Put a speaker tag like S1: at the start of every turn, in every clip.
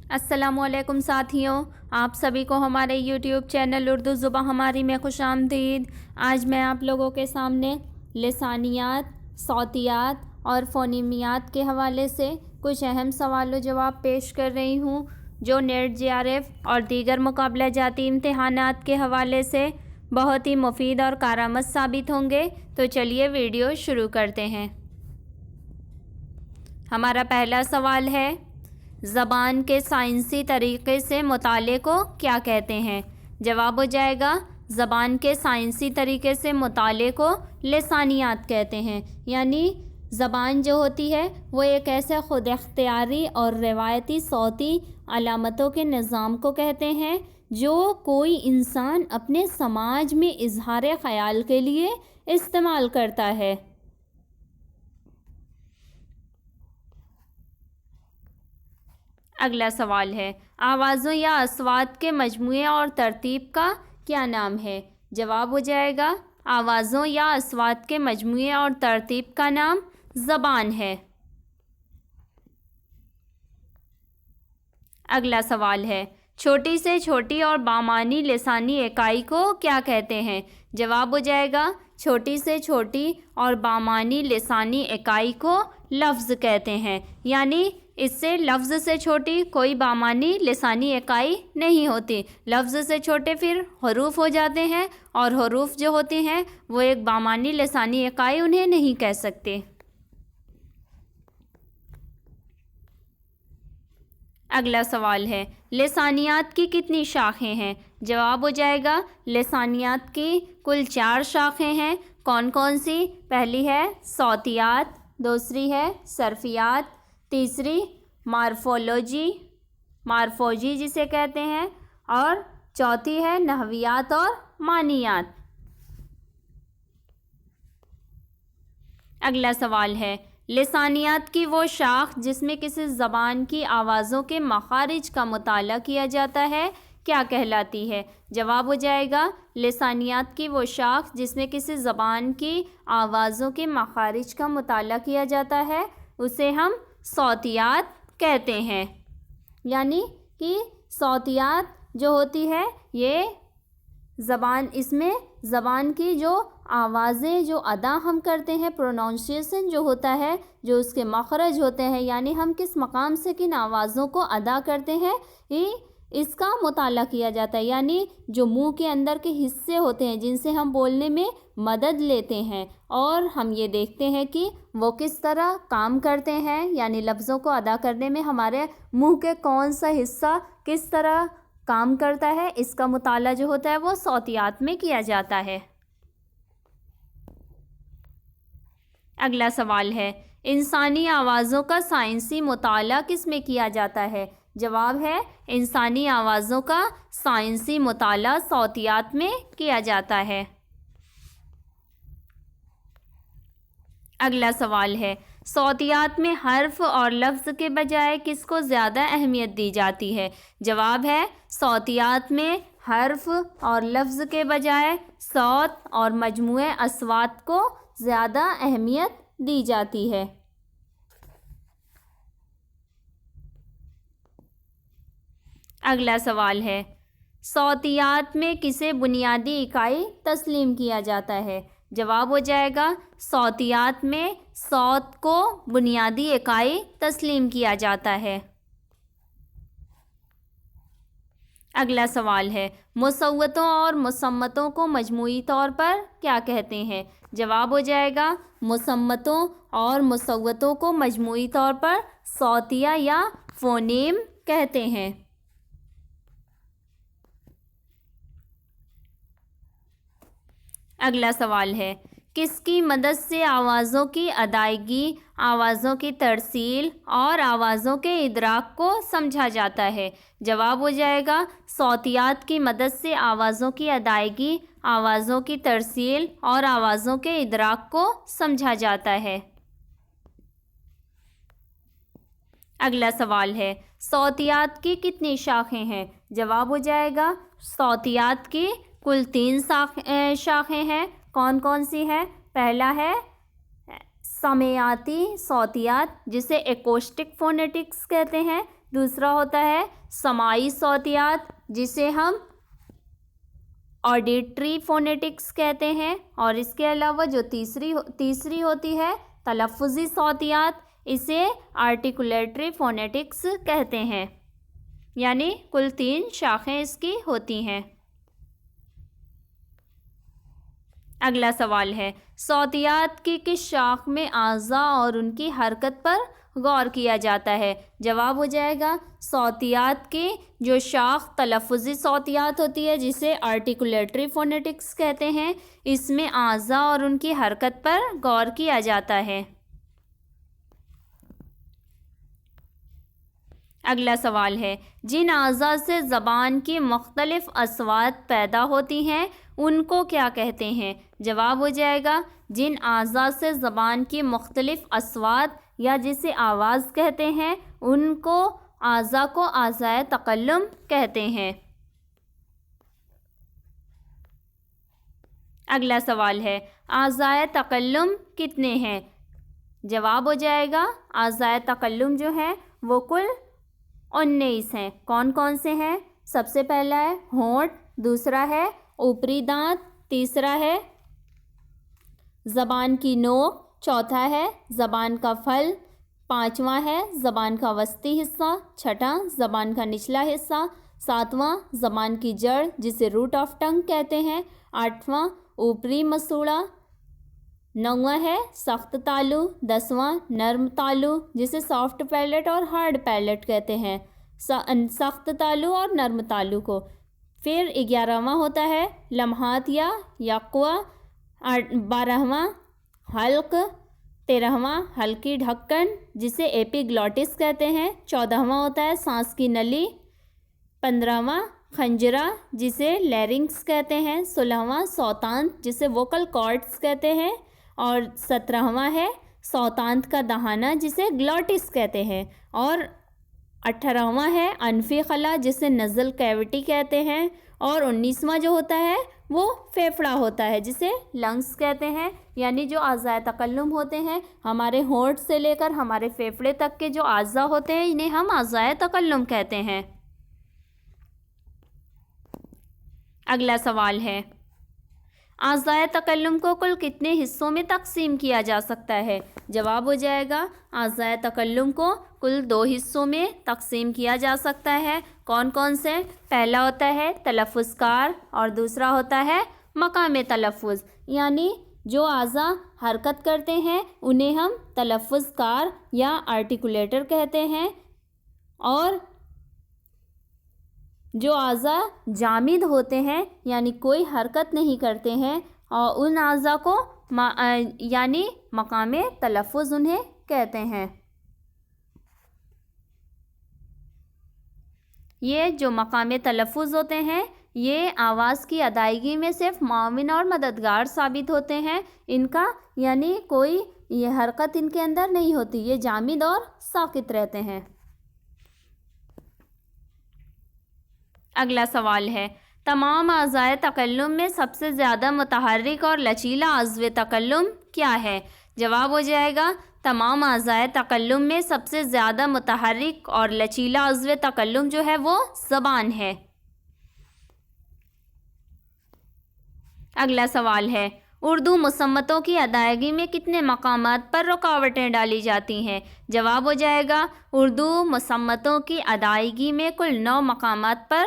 S1: السلام علیکم ساتھیوں، آپ سبھی کو ہمارے یوٹیوب چینل اردو زباں ہماری میں خوش آمدید۔ آج میں آپ لوگوں کے سامنے لسانیات، صوتیات اور فونیمیات کے حوالے سے کچھ اہم سوال و جواب پیش کر رہی ہوں جو نیٹ جے آر ایف اور دیگر مقابلہ جاتی امتحانات کے حوالے سے بہت ہی مفید اور کارآمد ثابت ہوں گے۔ تو چلیے ویڈیو شروع کرتے ہیں۔ ہمارا پہلا سوال ہے، زبان کے سائنسی طریقے سے مطالعے کو کیا کہتے ہیں؟ جواب ہو جائے گا، زبان کے سائنسی طریقے سے مطالعے کو لسانیات کہتے ہیں۔ یعنی زبان جو ہوتی ہے وہ ایک ایسے خود اختیاری اور روایتی صوتی علامتوں کے نظام کو کہتے ہیں جو کوئی انسان اپنے سماج میں اظہار خیال کے لیے استعمال کرتا ہے۔ اگلا سوال ہے، آوازوں یا اصوات کے مجموعے اور ترتیب کا کیا نام ہے؟ جواب ہو جائے گا، آوازوں یا اصوات کے مجموعے اور ترتیب کا نام زبان ہے۔ اگلا سوال ہے، چھوٹی سے چھوٹی اور بامعنی لسانی اکائی کو کیا کہتے ہیں؟ جواب ہو جائے گا، چھوٹی سے چھوٹی اور بامعنی لسانی اکائی کو لفظ کہتے ہیں۔ یعنی اس سے لفظ سے چھوٹی کوئی بامعنی لسانی اکائی نہیں ہوتی۔ لفظ سے چھوٹے پھر حروف ہو جاتے ہیں، اور حروف جو ہوتے ہیں وہ ایک بامعنی لسانی اکائی انہیں نہیں کہہ سکتے۔ اگلا سوال ہے، لسانیات کی کتنی شاخیں ہیں؟ جواب ہو جائے گا، لسانیات کی کل 4 شاخیں ہیں۔ کون کون سی؟ پہلی ہے صوتیات، دوسری ہے صرفیات، تیسری مارفولوجی جسے کہتے ہیں، اور چوتھی ہے نحویات اور معنیات۔ اگلا سوال ہے، لسانیات کی وہ شاخ جس میں کسی زبان کی آوازوں کے مخارج کا مطالعہ کیا جاتا ہے کیا کہلاتی ہے؟ جواب ہو جائے گا، لسانیات کی وہ شاخ جس میں کسی زبان کی آوازوں کے مخارج کا مطالعہ کیا جاتا ہے اسے ہم صوتیات کہتے ہیں۔ یعنی کہ صوتیات جو ہوتی ہے یہ اس میں زبان کی جو آوازیں جو ادا ہم کرتے ہیں، پروننسیشن جو ہوتا ہے، جو اس کے مخرج ہوتے ہیں، یعنی ہم کس مقام سے کن آوازوں کو ادا کرتے ہیں، اس کا مطالعہ کیا جاتا ہے۔ یعنی جو منہ کے اندر کے حصے ہوتے ہیں جن سے ہم بولنے میں مدد لیتے ہیں، اور ہم یہ دیکھتے ہیں کہ وہ کس طرح کام کرتے ہیں، یعنی لفظوں کو ادا کرنے میں ہمارے منہ کے کون سا حصہ کس طرح کام کرتا ہے، اس کا مطالعہ جو ہوتا ہے وہ صوتیات میں کیا جاتا ہے۔ اگلا سوال ہے، انسانی آوازوں کا سائنسی مطالعہ کس میں کیا جاتا ہے؟ جواب ہے، انسانی آوازوں کا سائنسی مطالعہ صوتیات میں کیا جاتا ہے۔ اگلا سوال ہے، صوتیات میں حرف اور لفظ کے بجائے کس کو زیادہ اہمیت دی جاتی ہے؟ جواب ہے، صوتیات میں حرف اور لفظ کے بجائے صوت اور مجموعے اصوات کو زیادہ اہمیت دی جاتی ہے۔ اگلا سوال ہے، صوتیات میں کسے بنیادی اکائی تسلیم کیا جاتا ہے؟ جواب ہو جائے گا، صوتیات میں صوت کو بنیادی اکائی تسلیم کیا جاتا ہے۔ اگلا سوال ہے، مصوتوں اور مصمتوں کو مجموعی طور پر کیا کہتے ہیں؟ جواب ہو جائے گا، مصمتوں اور مصوتوں کو مجموعی طور پر صوتیہ یا فونیم کہتے ہیں۔ اگلا سوال ہے، کس کی مدد سے آوازوں کی ادائیگی، آوازوں کی ترسیل اور آوازوں کے ادراک کو سمجھا جاتا ہے؟ جواب ہو جائے گا، صوتیات کی مدد سے آوازوں کی ادائیگی، آوازوں کی ترسیل اور آوازوں کے ادراک کو سمجھا جاتا ہے۔ اگلا سوال ہے، صوتیات کی کتنی شاخیں ہیں؟ جواب ہو جائے گا، صوتیات کی کل 3 شاخیں ہیں۔ کون کون سی ہے؟ پہلا ہے سمیاتی صوتیات جسے ایکوسٹک فونیٹکس کہتے ہیں، دوسرا ہوتا ہے سماعی صوتیات جسے ہم آڈیٹری فونیٹکس کہتے ہیں، اور اس کے علاوہ جو تیسری ہوتی ہے تلفظی صوتیات، اسے آرٹیکولیٹری فونیٹکس کہتے ہیں، یعنی کل 3 شاخیں اس کی ہوتی ہیں۔ اگلا سوال ہے صوتیات کی کس شاخ میں اعضاء اور ان کی حرکت پر غور کیا جاتا ہے؟ جواب ہو جائے گا صوتیات کی جو شاخ تلفظی صوتیات ہوتی ہے جسے آرٹیکولیٹری فونیٹکس کہتے ہیں، اس میں اعضاء اور ان کی حرکت پر غور کیا جاتا ہے۔ اگلا سوال ہے جن اعضاء سے زبان کی مختلف اصوات پیدا ہوتی ہیں ان کو کیا کہتے ہیں؟ جواب ہو جائے گا جن اعضاء سے زبان کی مختلف اصوات یا جسے آواز کہتے ہیں ان کو اعضاء تکلم کہتے ہیں۔ اگلا سوال ہے اعضاء تکلم کتنے ہیں؟ جواب ہو جائے گا اعضاء تکلم جو ہیں وہ کل 19 ہیں۔ کون کون سے ہیں؟ سب سے پہلا ہے ہونٹ، دوسرا ہے اوپری دانت، تیسرا ہے زبان کی نوک، چوتھا ہے زبان کا پھل، پانچواں ہے زبان کا وسطی حصہ، چھٹا زبان کا نچلا حصہ، ساتواں زبان کی جڑ جسے روٹ آف ٹنگ کہتے ہیں، آٹھواں اوپری مسوڑا، نواں ہے سخت تالو، 10واں نرم تالو جسے سافٹ پیلٹ اور ہارڈ پیلٹ کہتے ہیں، سخت تالو اور نرم تالو کو۔ پھر 11واں ہوتا ہے لمحات یا یقوا، 12واں حلق، 13واں حلقی ڈھکن جسے ایپی گلوٹس کہتے ہیں، 14واں ہوتا ہے سانس کی نلی، 15واں خنجرہ جسے لیرنگس کہتے ہیں، 16واں صوتانت جسے ووکل کارڈز کہتے ہیں، اور 17واں ہے صوتانت کا دہانہ جسے گلوٹس کہتے ہیں، اور 18واں ہے انفی خلا جسے نزل کیوٹی کہتے ہیں، اور 19واں جو ہوتا ہے وہ پھیپھڑا ہوتا ہے جسے لنگس کہتے ہیں۔ یعنی جو اعضاء تکلم ہوتے ہیں ہمارے ہونٹ سے لے کر ہمارے پھیپھڑے تک کے جو اعضاء ہوتے ہیں انہیں ہم اعضاء تکلم کہتے ہیں۔ اگلا سوال ہے اعضاء تکلم کو کل کتنے حصوں میں تقسیم کیا جا سکتا ہے؟ جواب ہو جائے گا اعضاء تکلم کو کل 2 حصوں میں تقسیم کیا جا سکتا ہے۔ کون کون سے؟ پہلا ہوتا ہے تلفظ کار اور دوسرا ہوتا ہے مقام تلفظ، یعنی جو اعضاء حرکت کرتے ہیں انہیں ہم تلفظ کار یا آرٹیکولیٹر کہتے ہیں، اور جو اعضاء جامد ہوتے ہیں یعنی کوئی حرکت نہیں کرتے ہیں اور ان اعضاء کو یعنی مقام تلفظ انہیں کہتے ہیں۔ یہ جو مقام تلفظ ہوتے ہیں یہ آواز کی ادائیگی میں صرف معاون اور مددگار ثابت ہوتے ہیں، ان کا یعنی کوئی یہ حرکت ان کے اندر نہیں ہوتی، یہ جامد اور ساکت رہتے ہیں۔ اگلا سوال ہے تمام اعضاء تکلم میں سب سے زیادہ متحرک اور لچیلا عضو تکلم کیا ہے؟ جواب ہو جائے گا تمام اعضاء تکلم میں سب سے زیادہ متحرک اور لچیلا عضو تکلم جو ہے وہ زبان ہے۔ اگلا سوال ہے اردو مصمتوں کی ادائیگی میں کتنے مقامات پر رکاوٹیں ڈالی جاتی ہیں؟ جواب ہو جائے گا اردو مصمتوں کی ادائیگی میں کل 9 مقامات پر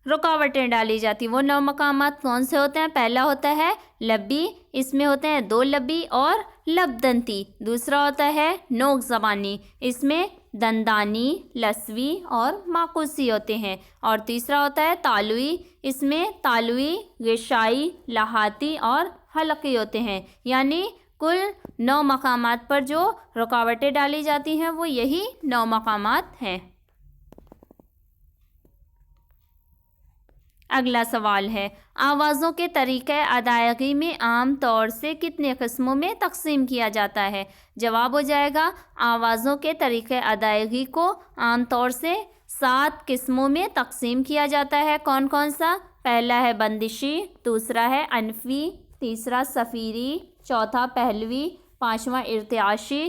S1: رکاوٹیں ڈالی جاتی ہیں۔ وہ 9 مقامات کون سے ہوتے ہیں؟ پہلا ہوتا ہے لبی، اس میں ہوتے ہیں 2 لبی اور لب دنتی، دوسرا ہوتا ہے نوک زبانی، اس میں دندانی، لسوی اور معکوسی ہوتے ہیں، اور تیسرا ہوتا ہے تالوی، اس میں تالوی، غشائی، لہاتی اور حلقی ہوتے ہیں۔ یعنی کل 9 مقامات پر جو رکاوٹیں ڈالی جاتی ہیں وہ یہی 9 مقامات ہیں۔ اگلا سوال ہے آوازوں کے طریقہ ادائیگی میں عام طور سے کتنے قسموں میں تقسیم کیا جاتا ہے؟ جواب ہو جائے گا آوازوں کے طریقہ ادائیگی کو عام طور سے 7 قسموں میں تقسیم کیا جاتا ہے۔ کون کون سا؟ پہلا ہے بندشی، دوسرا ہے انفی، تیسرا صفیری، چوتھا پہلوی، پانچواں ارتعاشی،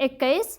S1: 21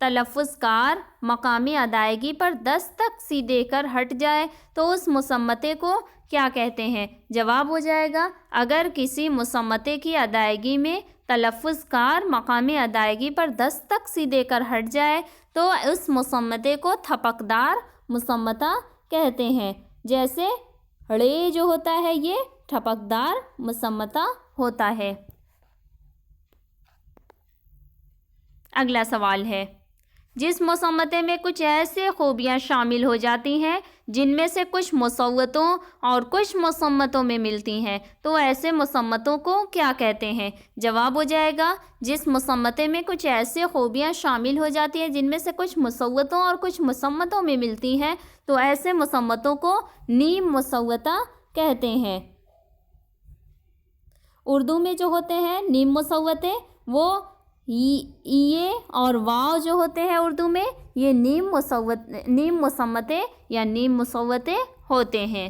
S1: تلفظ کار مقامی ادائیگی پر دستک سی دے کر ہٹ جائے تو اس مصمتے کو کیا کہتے ہیں؟ جواب ہو جائے گا اگر کسی مصمتے کی ادائیگی میں تلفظ کار مقامی ادائیگی پر دستک سی دے کر ہٹ جائے تو اس مصمتے کو تھپکدار مصمتہ کہتے ہیں. جیسے ڑے جو ہوتا ہے یہ ٹھپکدار مصمتہ ہوتا ہے. اگلا سوال ہے جس مصمتے میں کچھ ایسے خوبیاں شامل ہو جاتی ہیں جن میں سے کچھ مصوتوں اور کچھ مصمتوں میں ملتی ہیں تو ایسے مصمتوں کو کیا کہتے ہیں؟ جواب ہو جائے گا جس مصمتے میں کچھ ایسے خوبیاں شامل ہو جاتی ہیں جن میں سے کچھ مصوتوں اور کچھ مصمتوں میں ملتی ہیں تو ایسے مصمتوں کو نیم مصوتہ کہتے ہیں. اردو میں جو ہوتے ہیں نیم مصوتے وہ یہ اور واو جو ہوتے ہیں اردو میں یہ نیم مصمتے یا نیم مصوتے ہوتے ہیں.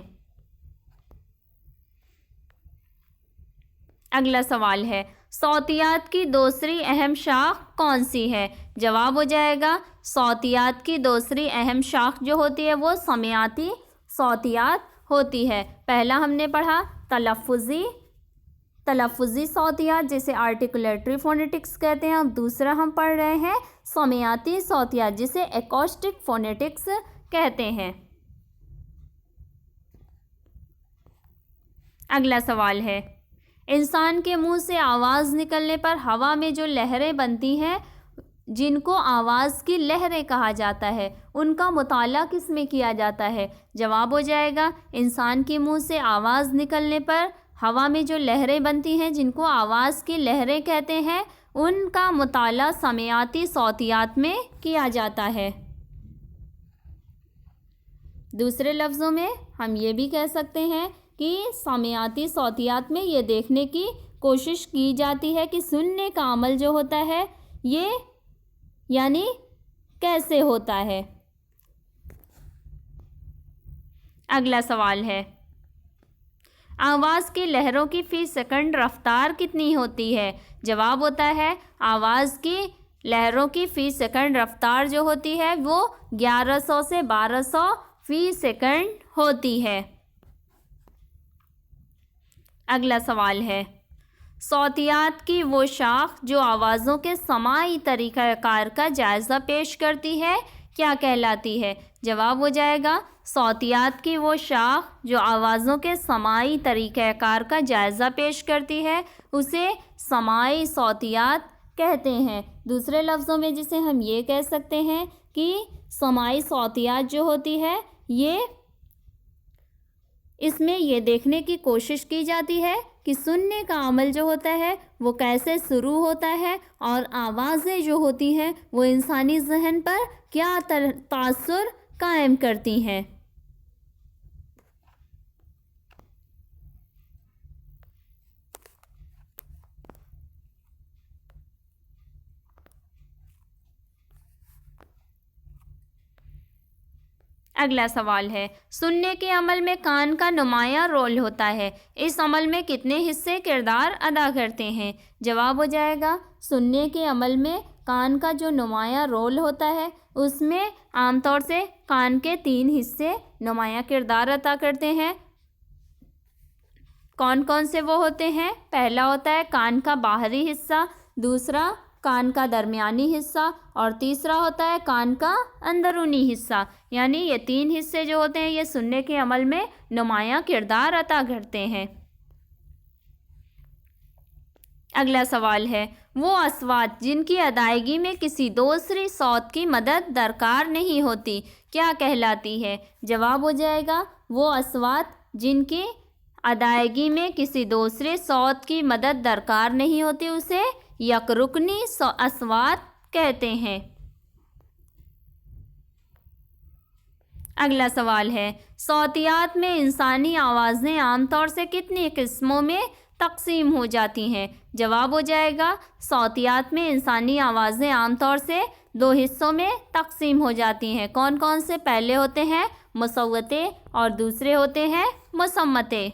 S1: اگلا سوال ہے صوتیات کی دوسری اہم شاخ کون سی ہے؟ جواب ہو جائے گا صوتیات کی دوسری اہم شاخ جو ہوتی ہے وہ سمیاتی صوتیات ہوتی ہے. پہلا ہم نے پڑھا تلفظی صوتیات جسے آرٹیکولیٹری فونیٹکس کہتے ہیں. اب دوسرا ہم پڑھ رہے ہیں سمیاتی صوتیات جسے ایکوسٹک فونیٹکس کہتے ہیں. اگلا سوال ہے انسان کے منہ سے آواز نکلنے پر ہوا میں جو لہریں بنتی ہیں جن کو آواز کی لہریں کہا جاتا ہے ان کا مطالعہ کس میں کیا جاتا ہے؟ جواب ہو جائے گا انسان کے منہ سے آواز نکلنے پر ہوا میں جو لہریں بنتی ہیں جن کو آواز کی لہریں کہتے ہیں ان کا مطالعہ سمیاتی صوتیات میں کیا جاتا ہے. دوسرے لفظوں میں ہم یہ بھی کہہ سکتے ہیں کہ سمیاتی صوتیات میں یہ دیکھنے کی کوشش کی جاتی ہے کہ سننے کا عمل جو ہوتا ہے یہ یعنی کیسے ہوتا ہے. اگلا سوال ہے آواز کی لہروں کی فی سیکنڈ رفتار کتنی ہوتی ہے؟ جواب ہوتا ہے آواز کی لہروں کی فی سیکنڈ رفتار جو ہوتی ہے وہ 1100 سے 1200 فی سیکنڈ ہوتی ہے. اگلا سوال ہے صوتیات کی وہ شاخ جو آوازوں کے سماعی طریقہ کار کا جائزہ پیش کرتی ہے کیا کہلاتی ہے؟ جواب ہو جائے گا صوتیات کی وہ شاخ جو آوازوں کے سماعی طریقہ کار کا جائزہ پیش کرتی ہے اسے سماعی صوتیات کہتے ہیں. دوسرے لفظوں میں جسے ہم یہ کہہ سکتے ہیں کہ سماعی صوتیات جو ہوتی ہے یہ اس میں یہ دیکھنے کی کوشش کی جاتی ہے کہ سننے کا عمل جو ہوتا ہے وہ کیسے شروع ہوتا ہے اور آوازیں جو ہوتی ہیں وہ انسانی ذہن پر کیا تاثر قائم کرتی ہیں. اگلا سوال ہے سننے کے عمل میں کان کا نمایاں رول ہوتا ہے اس عمل میں کتنے حصے کردار ادا کرتے ہیں؟ جواب ہو جائے گا سننے کے عمل میں کان کا جو نمایاں رول ہوتا ہے اس میں عام طور سے کان کے 3 حصے نمایاں کردار ادا کرتے ہیں. کون کون سے وہ ہوتے ہیں؟ پہلا ہوتا ہے کان کا باہری حصہ, دوسرا کان کا درمیانی حصہ اور تیسرا ہوتا ہے کان کا اندرونی حصہ. یعنی یہ 3 حصے جو ہوتے ہیں یہ سننے کے عمل میں نمایاں کردار ادا کرتے ہیں. اگلا سوال ہے وہ اصوات جن کی ادائیگی میں کسی دوسری صوت کی مدد درکار نہیں ہوتی کیا کہلاتی ہے؟ جواب ہو جائے گا وہ اصوات جن کی ادائیگی میں کسی دوسرے صوت کی مدد درکار نہیں ہوتی اسے یک رکنی اصوات کہتے ہیں. اگلا سوال ہے صوتیات میں انسانی آوازیں عام طور سے کتنی قسموں میں تقسیم ہو جاتی ہیں؟ جواب ہو جائے گا صوتیات میں انسانی آوازیں عام طور سے 2 حصوں میں تقسیم ہو جاتی ہیں. کون کون سے؟ پہلے ہوتے ہیں مصوتے اور دوسرے ہوتے ہیں مصمتے.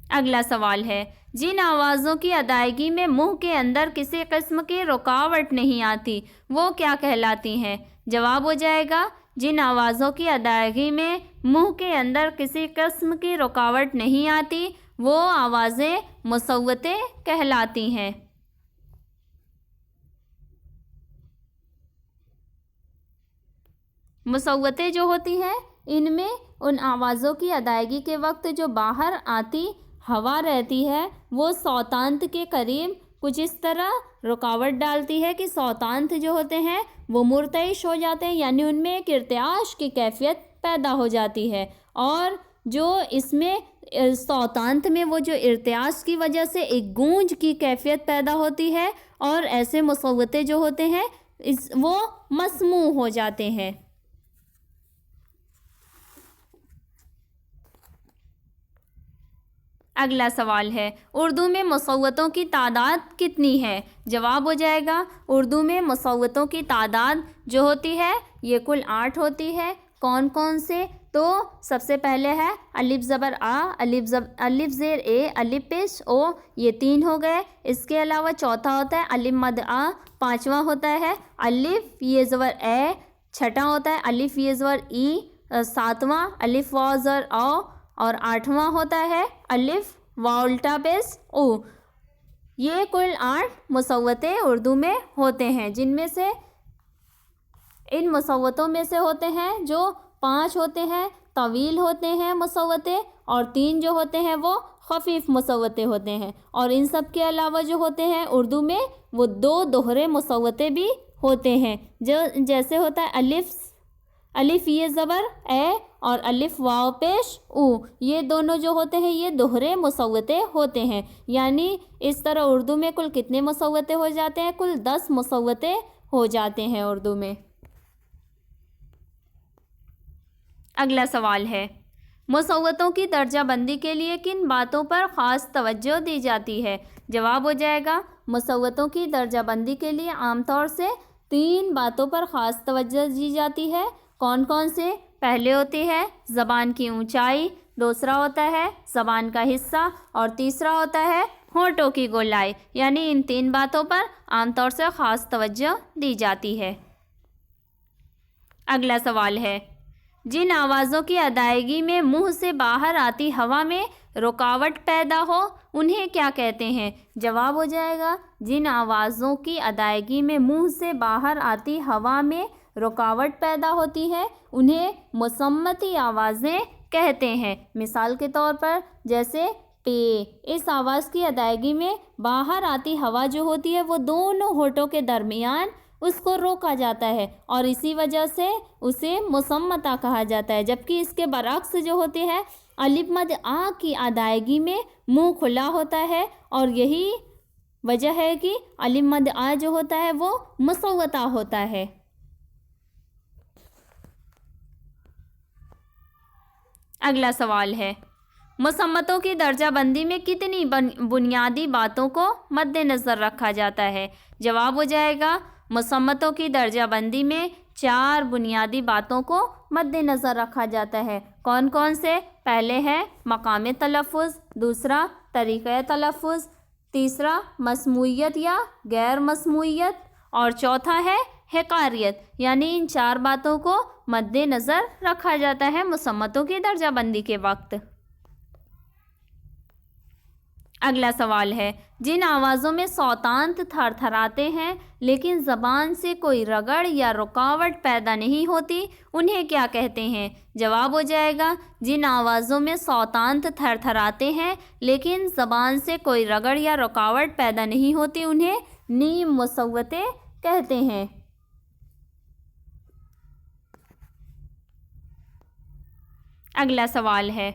S1: اگلا سوال ہے، جن آوازوں کی ادائیگی میں منہ کے اندر کسی قسم کی رکاوٹ نہیں آتی وہ کیا کہلاتی ہیں؟ جواب ہو جائے گا، جن آوازوں کی ادائیگی میں منہ کے اندر کسی قسم کی رکاوٹ نہیں آتی وہ آوازیں مصوتیں کہلاتی ہیں۔ مصوتیں جو ہوتی ہیں ان میں ان آوازوں کی ادائیگی کے وقت جو باہر آتی ہوا رہتی ہے وہ صوتانت کے قریب کچھ اس طرح رکاوٹ ڈالتی ہے کہ صوتانت جو ہوتے ہیں وہ مرتعش ہو جاتے ہیں، یعنی ان میں ایک ارتعاش کی کیفیت پیدا ہو جاتی ہے، اور جو اس میں صوتانت میں وہ جو ارتعاش کی وجہ سے ایک گونج کی کیفیت پیدا ہوتی ہے، اور ایسے مصوتے جو ہوتے ہیں وہ مسموع ہو جاتے ہیں۔ اگلا سوال ہے، اردو میں مصوتوں کی تعداد کتنی ہے؟ جواب ہو جائے گا، اردو میں مصوتوں کی تعداد جو ہوتی ہے یہ کل 8 ہوتی ہے۔ کون کون سے؟ تو سب سے پہلے ہے الف زبر آ، الف زیر اے، الف پیش او، یہ 3 ہو گئے۔ اس کے علاوہ چوتھا ہوتا ہے الف مد آ، پانچواں ہوتا ہے الف یہ زبر اے، چھٹا ہوتا ہے الف یہ زبر ای، ساتواں الف واو زبر او، اور آٹھواں ہوتا ہے الف واو الٹا پیش او۔ یہ کل 8 مصوتے اردو میں ہوتے ہیں، جن میں سے ان مصوتوں میں سے ہوتے ہیں جو 5 ہوتے ہیں طویل ہوتے ہیں مصوتے، اور 3 جو ہوتے ہیں وہ خفیف مصوتے ہوتے ہیں، اور ان سب کے علاوہ جو ہوتے ہیں اردو میں وہ 2 دوہرے مصوتے بھی ہوتے ہیں، جو جیسے ہوتا ہے الف یہ زبر اے اور الف واو پیش او، یہ دونوں جو ہوتے ہیں یہ دوہرے مصوتے ہوتے ہیں۔ یعنی اس طرح اردو میں کل کتنے مصوتے ہو جاتے ہیں؟ کل 10 مصوتے ہو جاتے ہیں اردو میں۔ اگلا سوال ہے، مصوتوں کی درجہ بندی کے لیے کن باتوں پر خاص توجہ دی جاتی ہے؟ جواب ہو جائے گا، مصوتوں کی درجہ بندی کے لیے عام طور سے 3 باتوں پر خاص توجہ دی جاتی ہے۔ کون کون سے؟ پہلے ہوتی ہے زبان کی اونچائی، دوسرا ہوتا ہے زبان کا حصہ، اور تیسرا ہوتا ہے ہونٹوں کی گولائی۔ یعنی ان 3 باتوں پر عام طور سے خاص توجہ دی جاتی ہے۔ اگلا سوال ہے، جن آوازوں کی ادائیگی میں منہ سے باہر آتی ہوا میں رکاوٹ پیدا ہو انہیں کیا کہتے ہیں؟ جواب ہو جائے گا، جن آوازوں کی ادائیگی میں منہ سے باہر آتی ہوا میں رکاوٹ پیدا ہوتی ہے انہیں مصمتی آوازیں کہتے ہیں۔ مثال کے طور پر جیسے پے، اس آواز کی ادائیگی میں باہر آتی ہوا جو ہوتی ہے وہ دونوں ہونٹوں کے درمیان اس کو روکا جاتا ہے، اور اسی وجہ سے اسے مصمتہ کہا جاتا ہے۔ جبکہ اس کے برعکس جو ہوتی ہے الف مد آ کی ادائیگی میں منہ کھلا ہوتا ہے، اور یہی وجہ ہے کہ الف مد آ جو ہوتا ہے وہ مصوتہ ہوتا ہے۔ اگلا سوال ہے، مصمتوں کی درجہ بندی میں کتنی بنیادی باتوں کو مد نظر رکھا جاتا ہے؟ جواب ہو جائے گا، مصمتوں کی درجہ بندی میں 4 بنیادی باتوں کو مد نظر رکھا جاتا ہے۔ کون کون سے؟ پہلے ہے مقام تلفظ، دوسرا طریقہ تلفظ، تیسرا مسموعیت یا غیر مسموعیت، اور چوتھا ہے حقاریت۔ یعنی ان 4 باتوں کو مد نظر رکھا جاتا ہے مصمتوں کی درجہ بندی کے وقت۔ اگلا سوال ہے، جن آوازوں میں صوتانت تھر تھراتے ہیں لیکن زبان سے کوئی رگڑ یا رکاوٹ پیدا نہیں ہوتی انہیں کیا کہتے ہیں؟ جواب ہو جائے گا، جن آوازوں میں صوتانت تھر تھراتے ہیں لیکن زبان سے کوئی رگڑ یا رکاوٹ پیدا نہیں ہوتی انہیں نیم مصوتے کہتے ہیں۔ اگلا سوال ہے،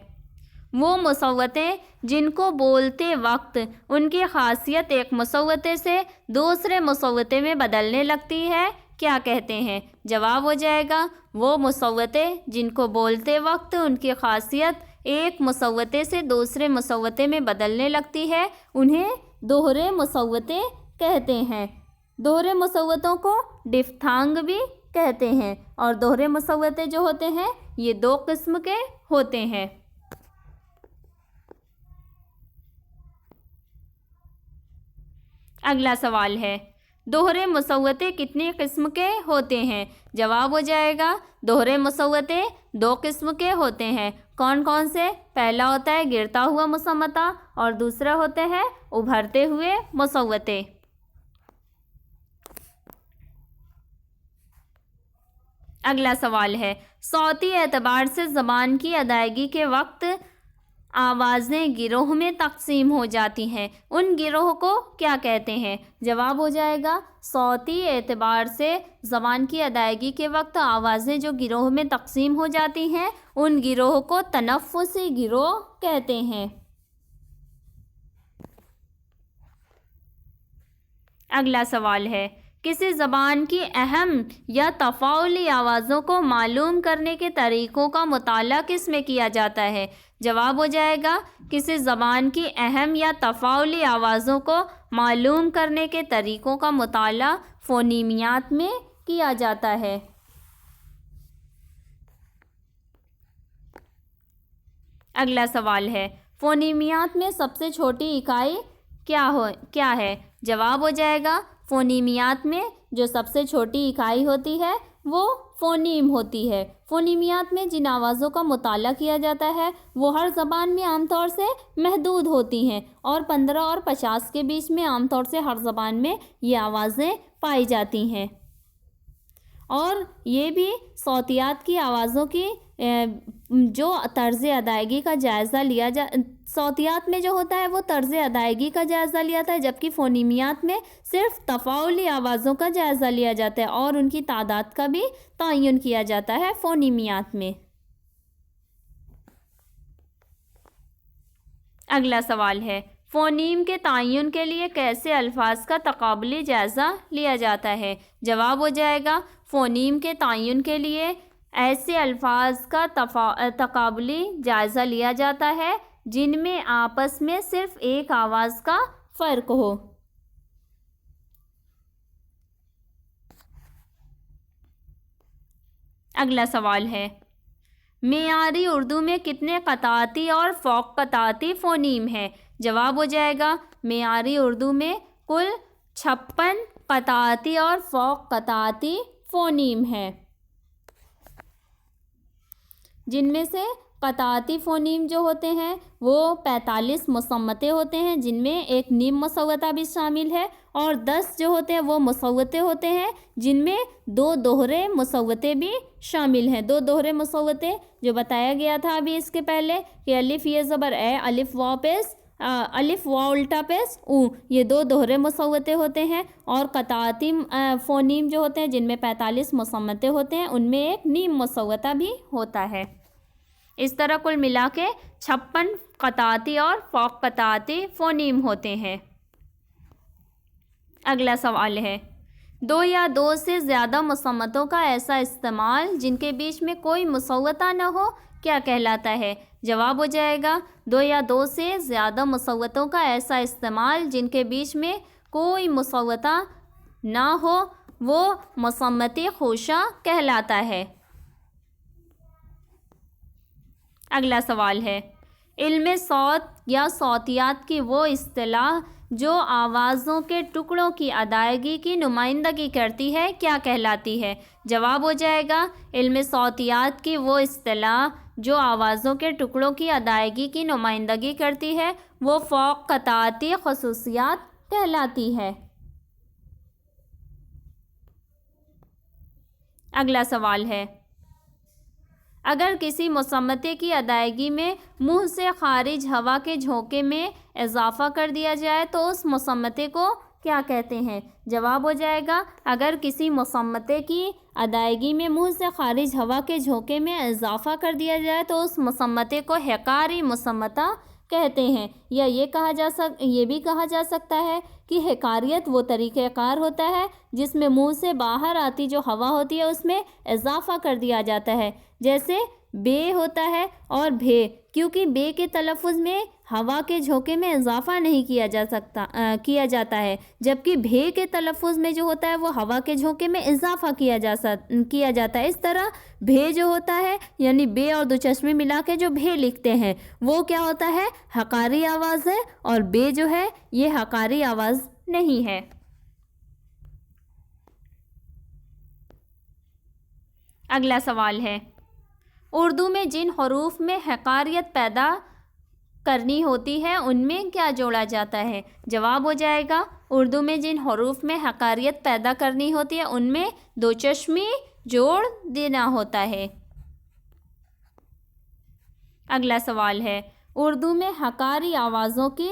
S1: وہ مصوتے جن کو بولتے وقت ان کی خاصیت ایک مصوتے سے دوسرے مصوتے میں بدلنے لگتی ہے کیا کہتے ہیں؟ جواب ہو جائے گا، وہ مصوتے جن کو بولتے وقت ان کی خاصیت ایک مصوتے سے دوسرے مصوتے میں بدلنے لگتی ہے انہیں دوہرے مصوتے کہتے ہیں۔ دوہرے مصوتوں کو ڈفتھانگ بھی کہتے ہیں، اور دوہرے مصوتے جو ہوتے ہیں یہ 2 قسم کے ہوتے ہیں۔ اگلا سوال ہے دوہرے مصوتے کتنے قسم کے ہوتے ہیں؟ جواب ہو جائے گا دوہرے مصوتے 2 قسم کے ہوتے ہیں۔ کون کون سے؟ پہلا ہوتا ہے گرتا ہوا مصوتہ اور دوسرا ہوتے ہیں ابھرتے ہوئے مصوتے۔ اگلا سوال ہے صوتی اعتبار سے زبان کی ادائیگی کے وقت آوازیں گروہ میں تقسیم ہو جاتی ہیں، ان گروہ کو کیا کہتے ہیں؟ جواب ہو جائے گا صوتی اعتبار سے زبان کی ادائیگی کے وقت آوازیں جو گروہ میں تقسیم ہو جاتی ہیں ان گروہ کو تنفسی گروہ کہتے ہیں۔ اگلا سوال ہے کسی زبان کی اہم یا تفاعلی آوازوں کو معلوم کرنے کے طریقوں کا مطالعہ کس میں کیا جاتا ہے؟ جواب ہو جائے گا کسی زبان کی اہم یا تفاعلی آوازوں کو معلوم کرنے کے طریقوں کا مطالعہ فونیمیات میں کیا جاتا ہے۔ اگلا سوال ہے فونیمیات میں سب سے چھوٹی اکائی کیا ہے؟ جواب ہو جائے گا فونیمیات میں جو سب سے چھوٹی اکائی ہوتی ہے وہ فونیم ہوتی ہے۔ فونیمیات میں جن آوازوں کا مطالعہ کیا جاتا ہے وہ ہر زبان میں عام طور سے محدود ہوتی ہیں اور 15 اور 50 کے بیچ میں عام طور سے ہر زبان میں یہ آوازیں پائی جاتی ہیں۔ اور یہ بھی صوتیات کی آوازوں کی جو طرز ادائیگی کا جائزہ لیا صوتیات میں جو ہوتا ہے وہ طرز ادائیگی کا جائزہ لیاتا ہے، جبکہ فونیمیات میں صرف تفاعلی آوازوں کا جائزہ لیا جاتا ہے اور ان کی تعداد کا بھی تعین کیا جاتا ہے فونیمیات میں۔ اگلا سوال ہے فونیم کے تعین کے لیے کیسے الفاظ کا تقابلی جائزہ لیا جاتا ہے؟ جواب ہو جائے گا فونیم کے تعین کے لیے ایسے الفاظ کا تقابلی جائزہ لیا جاتا ہے جن میں آپس میں صرف ایک آواز کا فرق ہو۔ اگلا سوال ہے معیاری اردو میں کتنے قطعاتی اور فوق قطعاتی فونیم ہیں؟ جواب ہو جائے گا معیاری اردو میں کل 56 قطعاتی اور فوق قطعاتی فونیم ہیں، جن میں سے قطعاتی فونیم جو ہوتے ہیں وہ 45 مصمتے ہوتے ہیں جن میں ایک نیم مصوتہ بھی شامل ہے، اور 10 جو ہوتے ہیں وہ مصوتے ہوتے ہیں جن میں 2 دوہرے مصوتے بھی شامل ہیں۔ 2 دوہرے مصوتے جو بتایا گیا تھا ابھی اس کے پہلے کہ الف یہ زبر اے الف واو پیش الف واو الٹا پیش او، یہ 2 دوہرے مصوتے ہوتے ہیں، اور قطعاتی فونیم جو ہوتے ہیں جن میں 45 مصمتے ہوتے ہیں ان میں ایک نیم مصوتہ بھی ہوتا ہے۔ اس طرح کل ملا کے 56 قطعاتی اور فوق قطعاتی فونیم ہوتے ہیں۔ اگلا سوال ہے 2 یا 2 سے زیادہ مصمتوں کا ایسا استعمال جن کے بیچ میں کوئی مصوتہ نہ ہو کیا کہلاتا ہے؟ جواب ہو جائے گا 2 یا 2 سے زیادہ مصوتوں کا ایسا استعمال جن کے بیچ میں کوئی مصوتہ نہ ہو وہ مصمتی خوشہ کہلاتا ہے۔ اگلا سوال ہے علم صوت یا صوتیات کی وہ اصطلاح جو آوازوں کے ٹکڑوں کی ادائیگی کی نمائندگی کرتی ہے کیا کہلاتی ہے؟ جواب ہو جائے گا علم صوتیات کی وہ اصطلاح جو آوازوں کے ٹکڑوں کی ادائیگی کی نمائندگی کرتی ہے وہ فوق قطعاتی خصوصیات کہلاتی ہے۔ اگلا سوال ہے اگر کسی مصمتے کی ادائیگی میں منہ سے خارج ہوا کے جھونکے میں اضافہ کر دیا جائے تو اس مصمتے کو کیا کہتے ہیں؟ جواب ہو جائے گا اگر کسی مصمتے کی ادائیگی میں منہ سے خارج ہوا کے جھونکے میں اضافہ کر دیا جائے تو اس مصمتے کو حکاری مصمتہ کہتے ہیں، یا یہ بھی کہا جا سکتا ہے کہ حکاریت وہ طریقہ کار ہوتا ہے جس میں منہ سے باہر آتی جو ہوا ہوتی ہے اس میں اضافہ کر دیا جاتا ہے، جیسے بے ہوتا ہے اور بھے، کیونکہ بے کے تلفظ میں ہوا کے جھونکے میں اضافہ نہیں کیا جاتا ہے، جبکہ بھے کے تلفظ میں جو ہوتا ہے وہ ہوا کے جھونکے میں اضافہ کیا جاتا ہے۔ اس طرح بھے جو ہوتا ہے یعنی بے اور دو چشمے ملا کے جو بھے لکھتے ہیں وہ کیا ہوتا ہے؟ حکاری آواز ہے، اور بے جو ہے یہ حکاری آواز نہیں ہے۔ اگلا سوال ہے، اردو میں جن حروف میں حقاریت پیدا کرنی ہوتی ہے ان میں کیا جوڑا جاتا ہے؟ جواب ہو جائے گا، اردو میں جن حروف میں حقاریت پیدا کرنی ہوتی ہے ان میں دو چشمی جوڑ دینا ہوتا ہے۔ اگلا سوال ہے، اردو میں حقاری آوازوں کی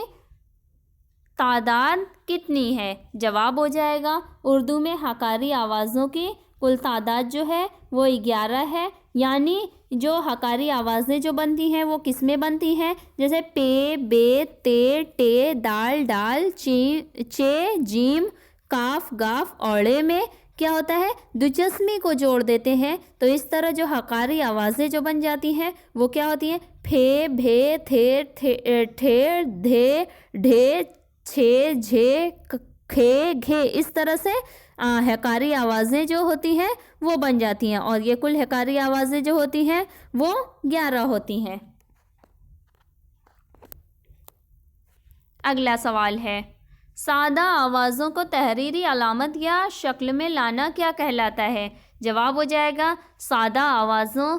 S1: تعداد کتنی ہے؟ جواب ہو جائے گا، اردو میں حقاری آوازوں کی کل تعداد جو ہے وہ 11 ہے، یعنی جو حقاری آوازیں جو بنتی ہیں وہ کس میں بنتی ہیں؟ جیسے پے، بے، تے، ٹے، دال، ڈال، چے، جیم، کاف، گاف، اوڑے میں کیا ہوتا ہے؟ دوچشمی کو جوڑ دیتے ہیں، تو اس طرح جو حقاری آوازیں جو بن جاتی ہیں وہ کیا ہوتی ہیں؟ پھے، بھے، تھے، ٹھے، دھے، ڈھے، چھے، جھے، کھے، گھے، اس طرح سے حقاری آوازیں جو ہوتی ہیں وہ بن جاتی ہیں، اور یہ کل حقاری آوازیں جو ہوتی ہیں وہ 11 ہوتی ہیں۔ اگلا سوال ہے، سادہ آوازوں کو تحریری علامت یا شکل میں لانا کیا کہلاتا ہے؟ جواب ہو جائے گا، سادہ آوازوں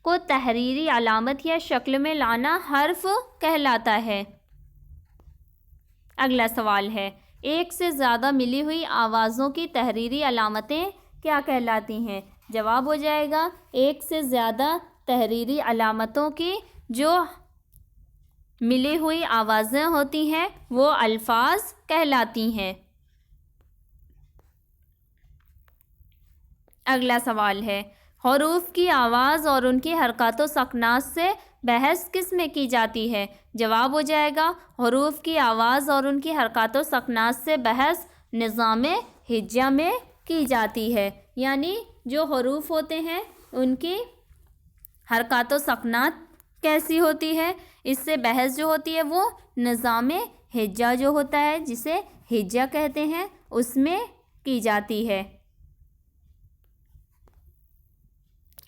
S1: کو تحریری علامت یا شکل میں لانا حرف کہلاتا ہے۔ اگلا سوال ہے، ایک سے زیادہ ملی ہوئی آوازوں کی تحریری علامتیں کیا کہلاتی ہیں؟ جواب ہو جائے گا، ایک سے زیادہ تحریری علامتوں کی جو ملی ہوئی آوازیں ہوتی ہیں وہ الفاظ کہلاتی ہیں۔ اگلا سوال ہے، حروف کی آواز اور ان کی حرکات و سکنات سے بحث کس میں کی جاتی ہے؟ جواب ہو جائے گا، حروف کی آواز اور ان کی حرکات و سکنات سے بحث نظام ہجا میں کی جاتی ہے، یعنی جو حروف ہوتے ہیں ان کی حرکات و سکنات کیسی ہوتی ہے، اس سے بحث جو ہوتی ہے وہ نظام ہجا جو ہوتا ہے جسے ہجا کہتے ہیں اس میں کی جاتی ہے۔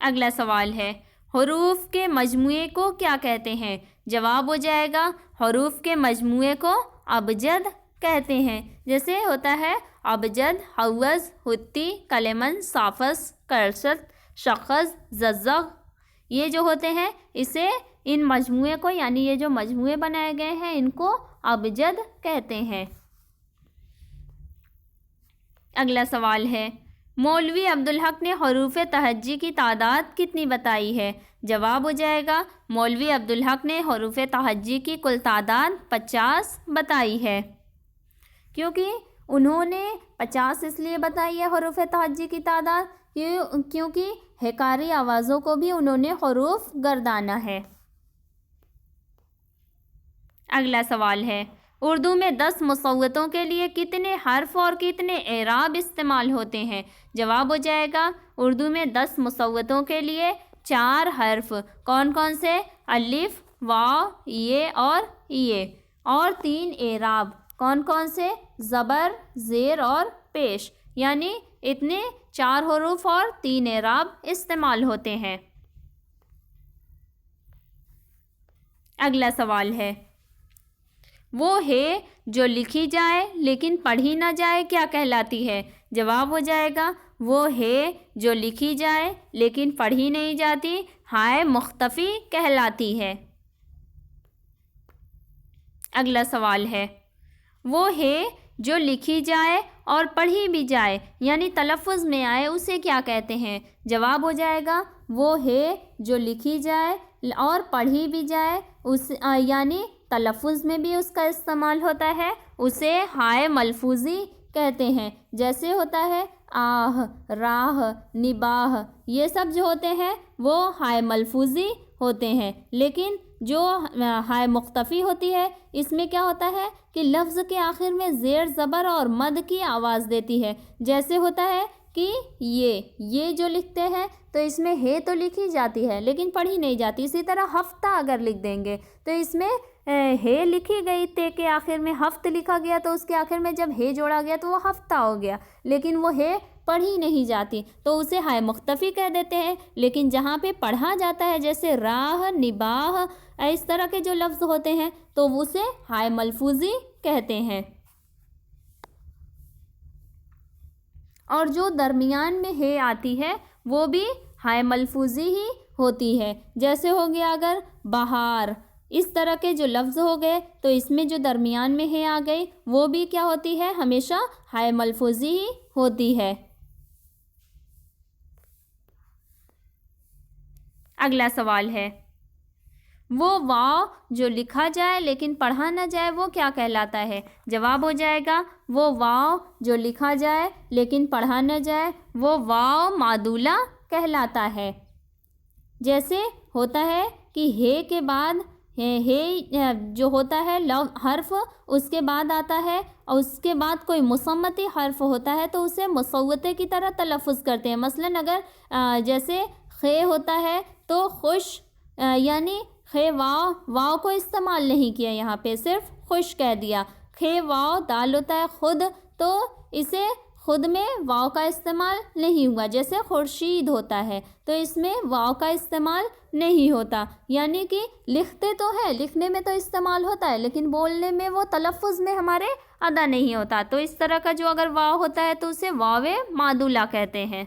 S1: اگلا سوال ہے، حروف کے مجموعے کو کیا کہتے ہیں؟ جواب ہو جائے گا، حروف کے مجموعے کو ابجد کہتے ہیں، جیسے ہوتا ہے ابجد، حوض، حتی، کلمن، صافس، کرست، شخص، ززغ، یہ جو ہوتے ہیں اسے ان مجموعے کو، یعنی یہ جو مجموعے بنائے گئے ہیں ان کو ابجد کہتے ہیں۔ اگلا سوال ہے، مولوی عبدالحق نے حروف تہجی کی تعداد کتنی بتائی ہے؟ جواب ہو جائے گا، مولوی عبدالحق نے حروف تہجی کی کل تعداد 50 بتائی ہے۔ کیونکہ انہوں نے 50 اس لیے بتائی ہے حروف تہجی کی تعداد کیونکہ حقاری آوازوں کو بھی انہوں نے حروف گردانا ہے۔ اگلا سوال ہے، اردو میں 10 مصوتوں کے لیے کتنے حرف اور کتنے اعراب استعمال ہوتے ہیں؟ جواب ہو جائے گا، اردو میں 10 مصوتوں کے لیے 4 حرف، کون کون سے؟ الف، واو، یہ اور 3 اعراب، کون کون سے؟ زبر، زیر اور پیش، یعنی اتنے 4 حروف اور 3 اعراب استعمال ہوتے ہیں۔ اگلا سوال ہے، وہ ہے جو لکھی جائے لیکن پڑھی نہ جائے کیا کہلاتی ہے؟ جواب ہو جائے گا، وہ ہے جو لکھی جائے لیکن پڑھی نہیں جاتی ہائے مختفی کہلاتی ہے۔ اگلا سوال ہے، وہ ہے جو لکھی جائے اور پڑھی بھی جائے یعنی تلفظ میں آئے اسے کیا کہتے ہیں؟ جواب ہو جائے گا، وہ ہے جو لکھی جائے اور پڑھی بھی جائے یعنی تلفظ میں بھی اس کا استعمال ہوتا ہے، اسے ہائے ملفوظی کہتے ہیں۔ جیسے ہوتا ہے آہ، راہ، نباہ، یہ سب جو ہوتے ہیں وہ ہائے ملفوظی ہوتے ہیں، لیکن جو ہائے مختفی ہوتی ہے اس میں کیا ہوتا ہے کہ لفظ کے آخر میں زیر زبر اور مد کی آواز دیتی ہے۔ جیسے ہوتا ہے کہ یہ جو لکھتے ہیں تو اس میں ہے تو لکھی جاتی ہے لیکن پڑھی نہیں جاتی۔ اسی طرح ہفتہ اگر لکھ دیں گے تو اس میں ہے لکھی گئی، تے کے آخر میں ہفت لکھا گیا تو اس کے آخر میں جب ہے جوڑا گیا تو وہ ہفتہ ہو گیا، لیکن وہ ہے پڑھی نہیں جاتی تو اسے ہائے مختفی کہہ دیتے ہیں۔ لیکن جہاں پہ پڑھا جاتا ہے جیسے راہ، نباہ، اس طرح کے جو لفظ ہوتے ہیں تو اسے ہائے ملفوظی کہتے ہیں۔ اور جو درمیان میں ہے آتی ہے وہ بھی ہائے ملفوظی ہی ہوتی ہے. جیسے ہو گیا اگر بہار، اس طرح کے جو لفظ ہو گئے تو اس میں جو درمیان میں ہے آ گئی وہ بھی کیا ہوتی ہے؟ ہمیشہ ہائے ملفوظی ہی ہوتی ہے. اگلا سوال ہے، وہ واو جو لکھا جائے لیکن پڑھا نہ جائے وہ کیا کہلاتا ہے؟ جواب ہو جائے گا وہ واو جو لکھا جائے لیکن پڑھا نہ جائے وہ واو معدولہ کہلاتا ہے. جیسے ہوتا ہے کہ ہے کے بعد ہے جو ہوتا ہے حرف اس کے بعد آتا ہے اور اس کے بعد کوئی مصمتی حرف ہوتا ہے تو اسے مصوتے کی طرح تلفظ کرتے ہیں. مثلاً اگر جیسے خے ہوتا ہے تو خوش، یعنی خے واو کو استعمال نہیں کیا، یہاں پہ صرف خوش کہہ دیا. خے واو دال ہوتا ہے خود، تو اسے خود میں واو کا استعمال نہیں ہوا. جیسے خورشید ہوتا ہے تو اس میں واو کا استعمال نہیں ہوتا، یعنی کہ لکھتے تو ہے، لکھنے میں تو استعمال ہوتا ہے لیکن بولنے میں وہ تلفظ میں ہمارے ادا نہیں ہوتا. تو اس طرح کا جو اگر واو ہوتا ہے تو اسے واو معدولہ کہتے ہیں.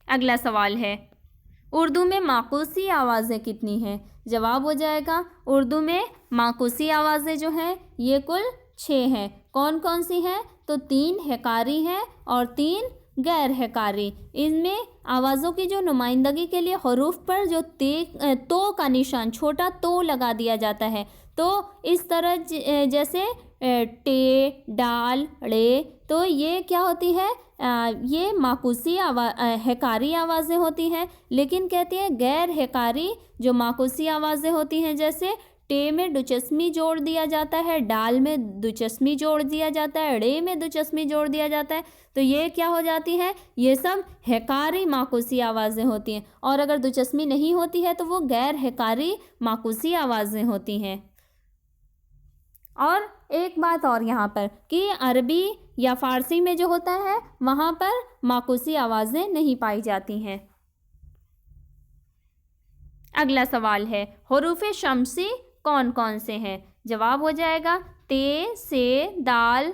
S1: اگلا سوال ہے، اردو میں معکوسی آوازیں کتنی ہیں؟ جواب ہو جائے گا اردو میں معکوسی آوازیں جو ہیں یہ کل 6 ہیں. کون کون سی ہیں؟ تو 3 حکاری ہیں اور 3 غیر حکاری. ان میں آوازوں کی جو نمائندگی کے لیے حروف پر جو تو کا نشان، چھوٹا تو لگا دیا جاتا ہے. تو اس طرح جیسے ٹے، ڈال، ڑے، تو یہ کیا ہوتی ہے؟ یہ معکوسی حکاری آوازیں ہوتی ہیں. لیکن کہتے ہیں غیر حکاری جو معکوسی آوازیں ہوتی ہیں، جیسے ٹے میں دوچشمی جوڑ دیا جاتا ہے، ڈال میں دوچشمی جوڑ دیا جاتا ہے، ڑے میں دوچشمی جوڑ دیا جاتا ہے، تو یہ کیا ہو جاتی ہے؟ یہ سب حکاری معکوسی آوازیں ہوتی ہیں. اور اگر دوچشمی نہیں ہوتی ہے تو وہ غیر حکاری معکوسی آوازیں ہوتی ہیں. اور ایک بات اور یہاں پر کہ عربی یا فارسی میں جو ہوتا ہے وہاں پر معکوسی آوازیں نہیں پائی جاتی ہیں. اگلا سوال ہے، حروف شمسی کون کون سے ہیں؟ جواب ہو جائے گا تے، سے، دال،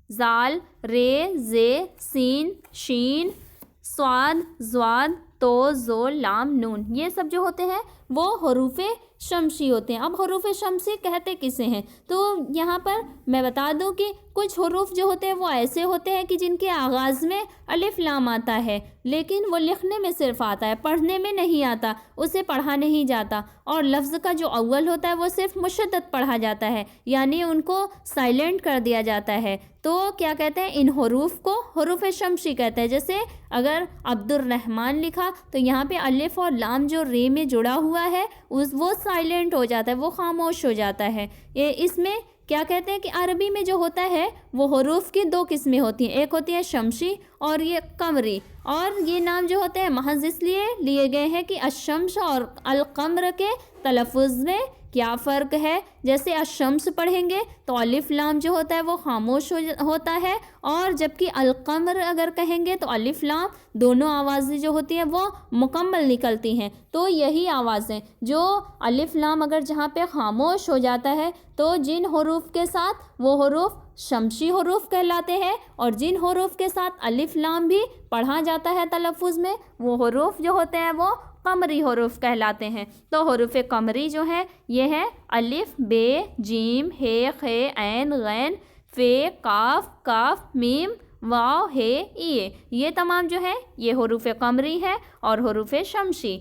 S1: زال، رے، زے، سین، شین، صاد، زواد، تو، زو، لام، نون. یہ سب جو ہوتے ہیں وہ حروف شمسی ہوتے ہیں. اب حروف شمسی کہتے کسے ہیں؟ تو یہاں پر میں بتا دوں کہ کچھ حروف جو ہوتے ہیں وہ ایسے ہوتے ہیں کہ جن کے آغاز میں الف لام آتا ہے لیکن وہ لکھنے میں صرف آتا ہے، پڑھنے میں نہیں آتا، اسے پڑھا نہیں جاتا. اور لفظ کا جو اول ہوتا ہے وہ صرف مشدد پڑھا جاتا ہے، یعنی ان کو سائلنٹ کر دیا جاتا ہے. تو کیا کہتے ہیں؟ ان حروف کو حروف شمسی کہتے ہیں. جیسے اگر عبد الرحمن لکھا تو یہاں پہ الف اور لام جو رے میں جڑا ہوا ہے وہ سائلنٹ ہو جاتا ہے، وہ خاموش ہو جاتا ہے. اس میں کیا کہتے ہیں کہ عربی میں جو ہوتا ہے وہ حروف کی 2 قسمیں ہوتی ہیں، ایک ہوتی ہے شمسی اور یہ قمری. اور یہ نام جو ہوتے ہیں محض اس لیے گئے ہیں کہ الشمس اور القمر کے تلفظ میں کیا فرق ہے. جیسے الشمس پڑھیں گے تو الف لام جو ہوتا ہے وہ خاموش ہوتا ہے، اور جبکہ القمر اگر کہیں گے تو الف لام دونوں آوازیں جو ہوتی ہیں وہ مکمل نکلتی ہیں. تو یہی آوازیں جو الف لام اگر جہاں پہ خاموش ہو جاتا ہے تو جن حروف کے ساتھ وہ حروف شمسی حروف کہلاتے ہیں، اور جن حروف کے ساتھ الف لام بھی پڑھا جاتا ہے تلفظ میں وہ حروف جو ہوتے ہیں وہ قمری حروف کہلاتے ہیں. تو حروف قمری جو ہیں یہ ہیں الف، بے، جیم، ہے، خے، عین، غین، فے، قاف، کاف، میم، واو، ہے، یہ تمام جو ہے یہ حروف قمری ہے اور حروف شمسی.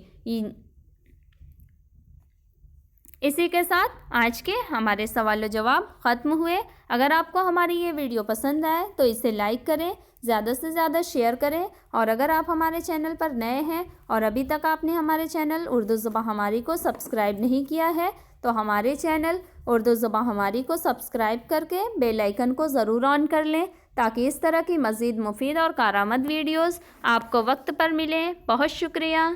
S1: اسی کے ساتھ آج کے ہمارے سوال و جواب ختم ہوئے. اگر آپ کو ہماری یہ ویڈیو پسند آئے تو اسے لائک کریں، زیادہ سے زیادہ شیئر کریں، اور اگر آپ ہمارے چینل پر نئے ہیں اور ابھی تک آپ نے ہمارے چینل اردو زبان ہماری کو سبسکرائب نہیں کیا ہے تو ہمارے چینل اردو زبان ہماری کو سبسکرائب کر کے بیل آئیکن کو ضرور آن کر لیں تاکہ اس طرح کی مزید مفید اور کارآمد ویڈیوز آپ کو وقت پر ملیں. بہت شکریہ.